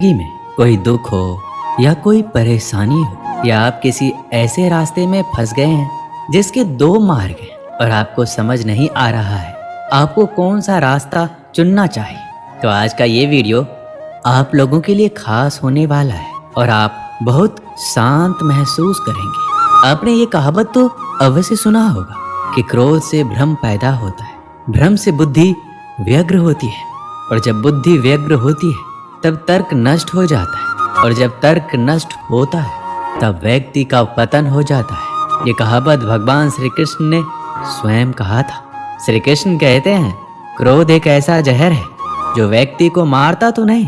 जिंदगी में कोई दुख हो या कोई परेशानी हो या आप किसी ऐसे रास्ते में फंस गए हैं जिसके दो मार्ग हैं और आपको समझ नहीं आ रहा है आपको कौन सा रास्ता चुनना चाहिए, तो आज का ये वीडियो आप लोगों के लिए खास होने वाला है और आप बहुत शांत महसूस करेंगे। आपने ये कहावत तो अवश्य सुना होगा कि क्रोध से भ्रम पैदा होता है, भ्रम से बुद्धि व्यग्र होती है और जब बुद्धि व्यग्र होती है तब तर्क नष्ट हो जाता है और जब तर्क नष्ट होता है तब व्यक्ति का पतन हो जाता है। ये कहावत भगवान श्री कृष्ण ने स्वयं कहा था। श्री कृष्ण कहते हैं, क्रोध एक ऐसा जहर है जो व्यक्ति को मारता तो नहीं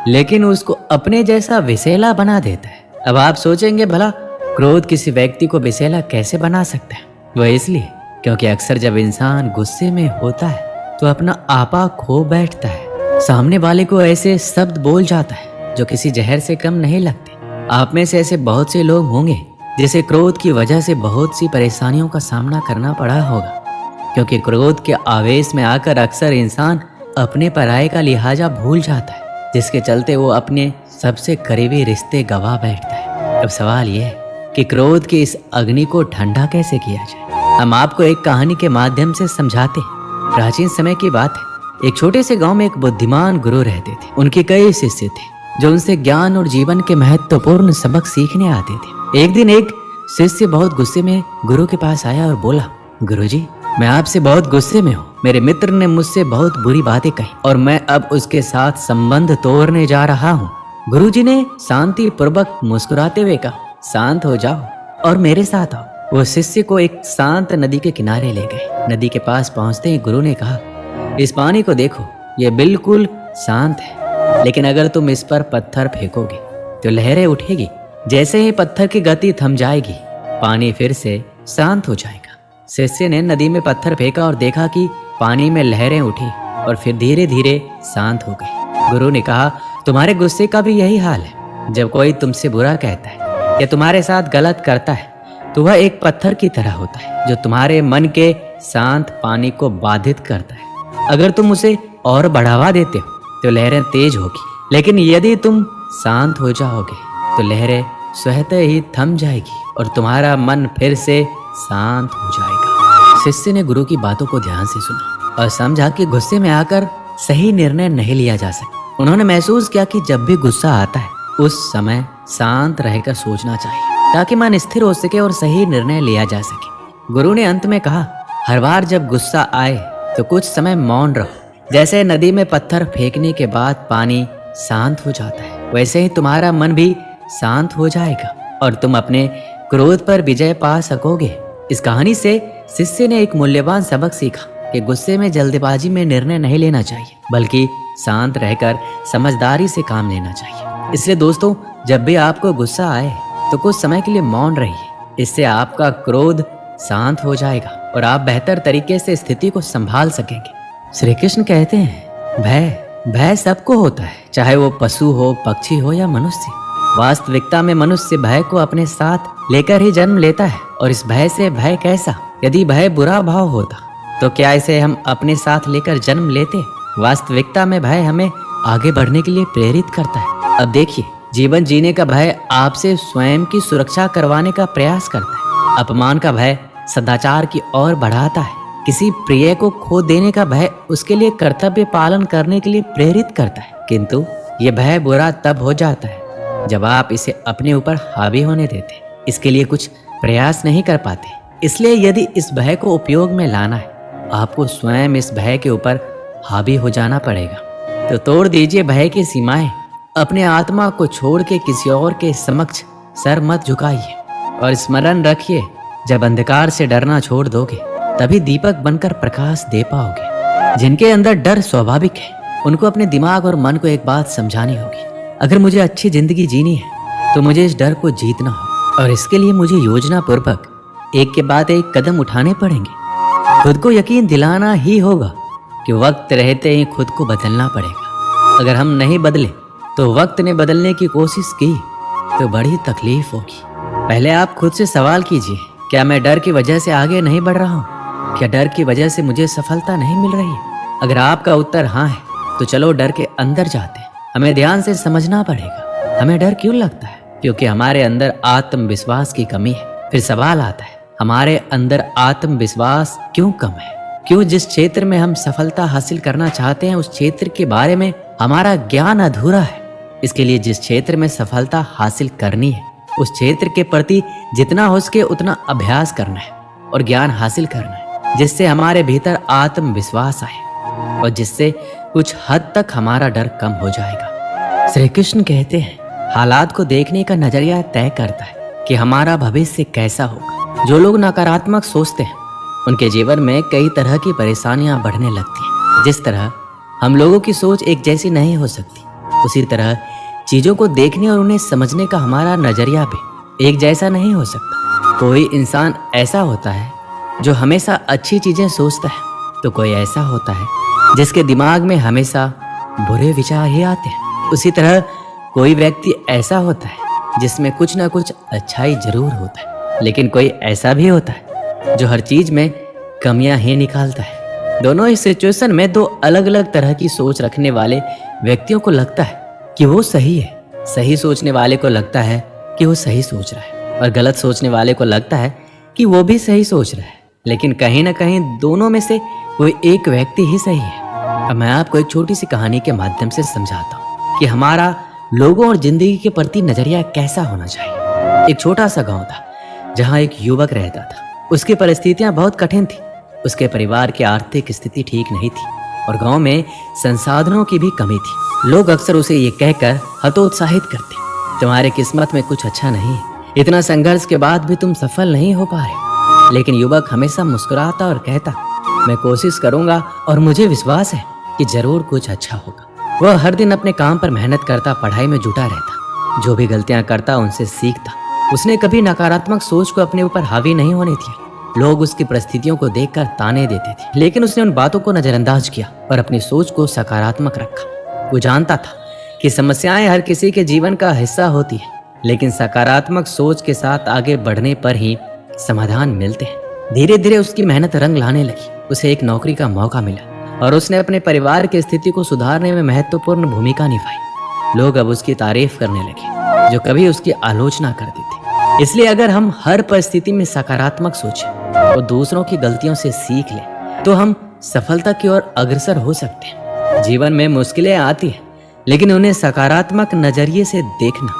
लेकिन उसको अपने जैसा विषैला बना देता है। अब आप सोचेंगे, भला क्रोध किसी व्यक्ति को विषैला कैसे बना सकता है? वह इसलिए क्योंकि अक्सर जब इंसान गुस्से में होता है तो अपना आपा खो बैठता है, सामने वाले को ऐसे शब्द बोल जाता है जो किसी जहर से कम नहीं लगते। आप में से ऐसे बहुत से लोग होंगे जिसे क्रोध की वजह से बहुत सी परेशानियों का सामना करना पड़ा होगा, क्योंकि क्रोध के आवेश में आकर अक्सर इंसान अपने पराये का लिहाजा भूल जाता है, जिसके चलते वो अपने सबसे करीबी रिश्ते गवा बैठता है। अब सवाल यह है कि क्रोध की इस अग्नि को ठंडा कैसे किया जाए। हम आपको एक कहानी के माध्यम से समझाते हैं। प्राचीन समय की बात है, एक छोटे से गांव में एक बुद्धिमान गुरु रहते थे। उनके कई शिष्य थे जो उनसे ज्ञान और जीवन के महत्वपूर्ण सबक सीखने आते थे। एक दिन एक शिष्य बहुत गुस्से में गुरु के पास आया और बोला, गुरुजी, मैं आपसे बहुत गुस्से में हूँ। मेरे मित्र ने मुझसे बहुत बुरी बातें कही और मैं अब उसके साथ संबंध तोड़ने जा रहा हूँ। गुरुजी ने शांति पूर्वक मुस्कुराते हुए कहा, शांत हो जाओ और मेरे साथ आओ। वो शिष्य को एक शांत नदी के किनारे ले गए। नदी के पास पहुंचते ही गुरु ने कहा, इस पानी को देखो, ये बिल्कुल शांत है, लेकिन अगर तुम इस पर पत्थर फेंकोगे तो लहरें उठेगी। जैसे ही पत्थर की गति थम जाएगी पानी फिर से शांत हो जाएगा। शिष्य ने नदी में पत्थर फेंका और देखा कि पानी में लहरें उठी और फिर धीरे धीरे शांत हो गई। गुरु ने कहा, तुम्हारे गुस्से का भी यही हाल है। जब कोई तुमसे बुरा कहता है या तुम्हारे साथ गलत करता है तो वह एक पत्थर की तरह होता है जो तुम्हारे मन के शांत पानी को बाधित करता है। अगर तुम उसे और बढ़ावा देते हो तो लहरें तेज होगी, लेकिन यदि तुम शांत हो जाओगे तो लहरें स्वतः ही थम जाएगी और तुम्हारा मन फिर से शांत हो जाएगा। शिष्य ने गुरु की बातों को ध्यान से सुना और समझा कि गुस्से में आकर सही निर्णय नहीं लिया जा सकता। उन्होंने महसूस किया कि जब भी गुस्सा आता है उस समय शांत रहकर सोचना चाहिए ताकि मन स्थिर हो सके और सही निर्णय लिया जा सके। गुरु ने अंत में कहा, हर बार जब गुस्सा आए तो कुछ समय मौन रहो। जैसे नदी में पत्थर फेंकने के बाद पानी शांत हो जाता है, वैसे ही तुम्हारा मन भी शांत हो जाएगा और तुम अपने क्रोध पर विजय पा सकोगे। इस कहानी से शिष्य ने एक मूल्यवान सबक सीखा कि गुस्से में जल्दबाजी में निर्णय नहीं लेना चाहिए, बल्कि शांत रहकर समझदारी से काम लेना चाहिए। इसलिए दोस्तों, जब भी आपको गुस्सा आए तो कुछ समय के लिए मौन रहिए। इससे आपका क्रोध शांत हो जाएगा और आप बेहतर तरीके से स्थिति को संभाल सकेंगे। श्री कृष्ण कहते हैं, भय सबको होता है, चाहे वो पशु हो, पक्षी हो या मनुष्य। वास्तविकता में मनुष्य भय को अपने साथ लेकर ही जन्म लेता है। और इस भय से भय कैसा? यदि भय बुरा भाव होता तो क्या इसे हम अपने साथ लेकर जन्म लेते? वास्तविकता में भय हमें आगे बढ़ने के लिए प्रेरित करता है। अब देखिए, जीवन जीने का भय आपसे स्वयं की सुरक्षा करवाने का प्रयास करता है। अपमान का भय सदाचार की ओर बढ़ाता है। किसी प्रिय को खो देने का भय उसके लिए कर्तव्य पालन करने के लिए प्रेरित करता है। किंतु ये भय बुरा तब हो जाता है जब आप इसे अपने ऊपर हावी होने देते, इसके लिए कुछ प्रयास नहीं कर पाते। इसलिए यदि इस भय को उपयोग में लाना है, आपको स्वयं इस भय के ऊपर हावी हो जाना पड़ेगा। तो तोड़ दीजिए भय की सीमाएं। अपने आत्मा को छोड़ के किसी और के समक्ष सर मत झुकाइए और स्मरण रखिए, जब अंधकार से डरना छोड़ दोगे तभी दीपक बनकर प्रकाश दे पाओगे। जिनके अंदर डर स्वाभाविक है उनको अपने दिमाग और मन को एक बात समझानी होगी, अगर मुझे अच्छी जिंदगी जीनी है तो मुझे इस डर को जीतना हो और इसके लिए मुझे योजना पूर्वक एक के बाद एक कदम उठाने पड़ेंगे। खुद को यकीन दिलाना ही होगा कि वक्त रहते ही खुद को बदलना पड़ेगा। अगर हम नहीं बदले तो वक्त ने बदलने की कोशिश की तो बड़ी तकलीफ होगी। पहले आप खुद से सवाल कीजिए, क्या मैं डर की वजह से आगे नहीं बढ़ रहा हूँ? क्या डर की वजह से मुझे सफलता नहीं मिल रही है? अगर आपका उत्तर हाँ है तो चलो डर के अंदर जाते हैं हमें ध्यान से समझना पड़ेगा, हमें डर क्यों लगता है? क्योंकि हमारे अंदर आत्मविश्वास की कमी है। फिर सवाल आता है, हमारे अंदर आत्मविश्वास क्यों कम है? क्यों जिस क्षेत्र में हम सफलता हासिल करना चाहते हैं उस क्षेत्र के बारे में हमारा ज्ञान अधूरा है? इसके लिए जिस क्षेत्र में सफलता हासिल करनी है उस क्षेत्र के प्रति जितना हो सके उतना अभ्यास करना है और ज्ञान हासिल करना है, जिससे हमारे भीतर आत्मविश्वास आए और जिससे कुछ हद तक हमारा डर कम हो जाएगा। श्री कृष्ण कहते हैं, हालात को देखने का नजरिया तय करता है कि हमारा भविष्य कैसा होगा। जो लोग नकारात्मक सोचते हैं उनके जीवन में कई तरह की परेशानियां बढ़ने लगती हैं। जिस तरह हम लोगों की सोच एक जैसी नहीं हो सकती, उसी तरह चीजों को देखने और उन्हें समझने का हमारा नजरिया भी एक जैसा नहीं हो सकता। कोई इंसान ऐसा होता है जो हमेशा अच्छी चीजें सोचता है, तो कोई ऐसा होता है जिसके दिमाग में हमेशा बुरे विचार ही आते हैं। उसी तरह कोई व्यक्ति ऐसा होता है जिसमें कुछ ना कुछ अच्छाई जरूर होता है, लेकिन कोई ऐसा भी होता है जो हर चीज में कमियां ही निकालता है। दोनों ही सिचुएशन में दो अलग अलग तरह की सोच रखने वाले व्यक्तियों को लगता है कि वो सही है। सही सोचने वाले को लगता है कि वो सही सोच रहा है और गलत सोचने वाले को लगता है कि वो भी सही सोच रहा है। लेकिन कहीं ना कहीं दोनों में से कोई एक व्यक्ति ही सही है। अब मैं आपको एक छोटी सी कहानी के माध्यम से समझाता हूँ कि हमारा लोगों और जिंदगी के प्रति नजरिया कैसा होना चाहिए। एक छोटा सा गांव था जहाँ एक युवक रहता था। उसकी परिस्थितियां बहुत कठिन थी। उसके परिवार की आर्थिक स्थिति ठीक नहीं थी और गांव में संसाधनों की भी कमी थी। लोग अक्सर उसे ये कहकर हतोत्साहित करते, तुम्हारे किस्मत में कुछ अच्छा नहीं है, इतना संघर्ष के बाद भी तुम सफल नहीं हो पा रहे। लेकिन युवक हमेशा मुस्कुराता और कहता, मैं कोशिश करूंगा और मुझे विश्वास है कि जरूर कुछ अच्छा होगा। वह हर दिन अपने काम पर मेहनत करता, पढ़ाई में जुटा रहता, जो भी गलतियां करता उनसे सीखता। उसने कभी नकारात्मक सोच को अपने ऊपर हावी नहीं होने दिया। लोग उसकी परिस्थितियों को देखकर ताने देते थे, लेकिन उसने उन बातों को नजरअंदाज किया और अपनी सोच को सकारात्मक रखा। वो जानता था कि समस्याएं हर किसी के जीवन का हिस्सा होती है, लेकिन सकारात्मक सोच के साथ आगे बढ़ने पर ही समाधान मिलते हैं। धीरे धीरे उसकी मेहनत रंग लाने लगी। उसे एक नौकरी का मौका मिला और उसने अपने परिवार की स्थिति को सुधारने में महत्वपूर्ण भूमिका निभाई। लोग अब उसकी तारीफ करने लगे जो कभी उसकी आलोचना करते थे। इसलिए अगर हम हर परिस्थिति में सकारात्मक सोचें और दूसरों की गलतियों से सीख लें तो हम सफलता की ओर अग्रसर हो सकते हैं। जीवन में मुश्किलें आती हैं, लेकिन उन्हें सकारात्मक नजरिए से देखना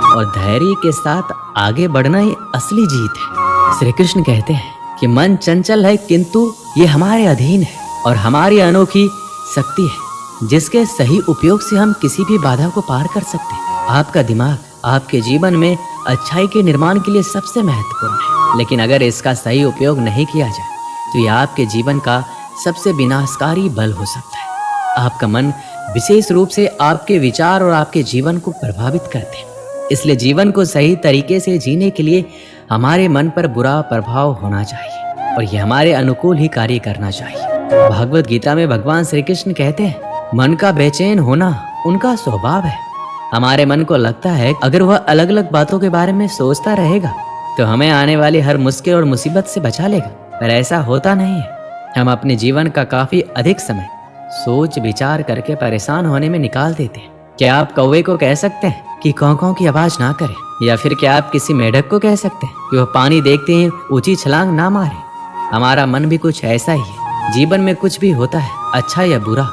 और धैर्य के साथ आगे बढ़ना ही असली जीत है। श्री कृष्ण कहते हैं कि मन चंचल है किंतु ये हमारे अधीन है और हमारी अनोखी शक्ति है जिसके सही उपयोग से हम किसी भी बाधा को पार कर सकते हैं। आपका दिमाग आपके जीवन में अच्छाई के निर्माण के लिए सबसे महत्वपूर्ण है, लेकिन अगर इसका सही उपयोग नहीं किया जाए तो यह आपके जीवन का सबसे विनाशकारी बल हो सकता है। आपका मन विशेष रूप से आपके विचार और आपके जीवन को प्रभावित करते हैं। इसलिए जीवन को सही तरीके से जीने के लिए हमारे मन पर बुरा प्रभाव होना चाहिए और यह हमारे अनुकूल ही कार्य करना चाहिए। भगवत गीता में भगवान श्री कृष्ण कहते हैं, मन का बेचैन होना उनका स्वभाव है। हमारे मन को लगता है अगर वह अलग अलग बातों के बारे में सोचता रहेगा तो हमें आने वाली हर मुश्किल और मुसीबत से बचा लेगा, पर ऐसा होता नहीं है। हम अपने जीवन का काफी अधिक समय सोच विचार करके परेशान होने में निकाल देते हैं। क्या आप कौवे को कह सकते हैं कि कौ कौ की आवाज ना करे, या फिर क्या आप किसी मेढक को कह सकते हैं कि वह पानी देखते ही ऊंची छलांग ना मारे। हमारा मन भी कुछ ऐसा ही है। जीवन में कुछ भी होता है, अच्छा या बुरा,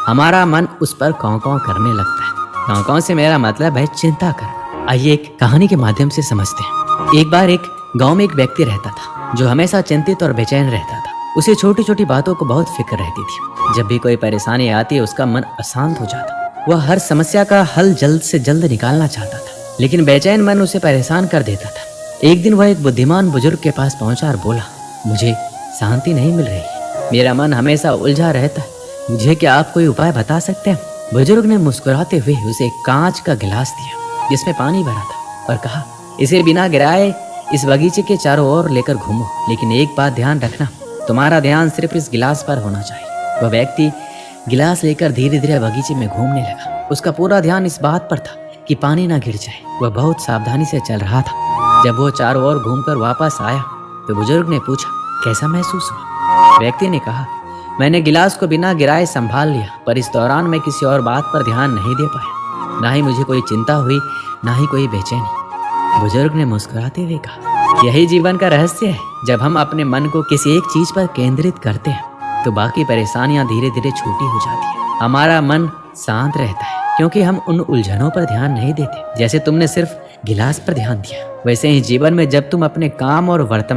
हमारा मन उस पर कौ कौ करने लगता है। कौ कौ से मेरा मतलब है चिंता करना। आइए एक कहानी के माध्यम से समझते हैं। एक बार एक गांव में एक व्यक्ति रहता था जो हमेशा चिंतित और बेचैन रहता था। उसे छोटी छोटी बातों को बहुत फिक्र रहती थी। जब भी कोई परेशानी आती उसका मन अशांत हो जाता। वह हर समस्या का हल जल्द से जल्द निकालना चाहता था, लेकिन बेचैन मन उसे परेशान कर देता था। एक दिन वह एक बुद्धिमान बुजुर्ग के पास पहुंचा और बोला, मुझे शांति नहीं मिल रही, मेरा मन हमेशा उलझा रहता है, मुझे क्या आप कोई उपाय बता सकते हैं? बुजुर्ग ने मुस्कुराते हुए उसे एक कांच का गिलास दिया जिसमें पानी भरा था और कहा, इसे बिना गिराए इस बगीचे के चारों ओर लेकर घूमो, लेकिन एक बात ध्यान रखना, तुम्हारा ध्यान सिर्फ इस गिलास पर होना चाहिए। वह व्यक्ति गिलास लेकर धीरे धीरे बगीचे में घूमने लगा। उसका पूरा ध्यान इस बात पर था कि पानी ना गिर जाए। वह बहुत सावधानी से चल रहा था। जब वो चारों ओर घूमकर वापस आया तो बुजुर्ग ने पूछा, कैसा महसूस हुआ? व्यक्ति ने कहा, मैंने गिलास को बिना गिराए संभाल लिया, पर इस दौरान मैं किसी और बात पर ध्यान नहीं दे पाया। ना ही मुझे कोई चिंता हुई, ना ही कोई बेचैनी। बुजुर्ग ने मुस्कुराते हुए कहा, यही जीवन का रहस्य है। जब हम अपने मन को किसी एक चीज पर केंद्रित करते हैं तो बाकी परेशानियां धीरे धीरे छोटी हो जाती हैं। हमारा मन शांत रहता है क्योंकि हम उन उलझनों पर ध्यान नहीं देते। जैसे तुमने सिर्फ गिलास पर ध्यान दिया, वैसे ही जीवन में जब तुम अपने काम और वर्तमान